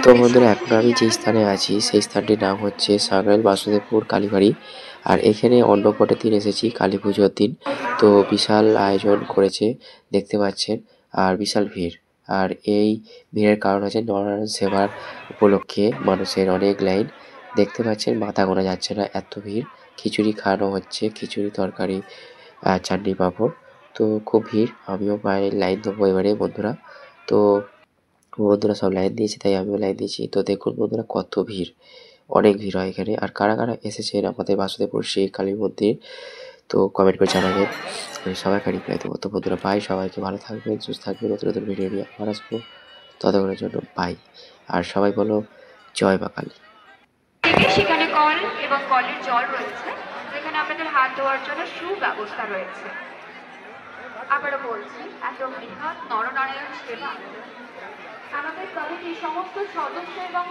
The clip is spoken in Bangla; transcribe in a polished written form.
তো বন্ধুরা এখন আমি যে স্থানে আছি সেই স্থানটির নাম হচ্ছে সাকরাইল বাসুদেবপুর কালীবাড়ি। আর এখানে অন্নকূটের দিন এসেছি, কালী পুজোর দিন। তো বিশাল আয়োজন করেছে দেখতে পাচ্ছেন, আর বিশাল ভিড়। আর এই ভিড়ের কারণ হচ্ছে নরনারায়ণ সেবার উপলক্ষে মানুষের অনেক লাইন। দেখতে পাচ্ছেন মাথা গোনা যাচ্ছে না এত ভিড়। খিচুড়ি খাওয়ানো হচ্ছে, খিচুড়ি তরকারি চাটনি পাঁপড়। তো খুব ভিড়, আমিও প্রায় লাইন দেবো এবারে বন্ধুরা। তো বন্ধুরা সব লাইন দিয়েছে তাই আমিও লাইন দিয়েছি। তো দেখুন বন্ধুরা কত ভিড়, অনেক ভিড় হয় এখানে। আর কারা কারা এসেছেন আমাদের বাসুদেবপুর শ্রী কালী মন্দির, তো কমেন্ট করে জানাবেন, আমি সবাইকে রিপ্লাই দেবো। তো বন্ধুরা বাই, সবাইকে ভালো থাকবেন, সুস্থ থাকবেন, নতুন নতুন ভিডিও নিয়ে আবার আসবো। ততক্ষণের জন্য বাই। আর সবাই বলো জয় মা কালী। সেখানে কল এবং কলের জল রয়েছে, যেখানে আপনাদের হাত ধোয়ার জন্য সুব্যবস্থা রয়েছে। আবারও বলছি, এত বৃহৎ নরনারায়ণ সেবা আমাদের কমিটির সমস্ত সদস্য এবং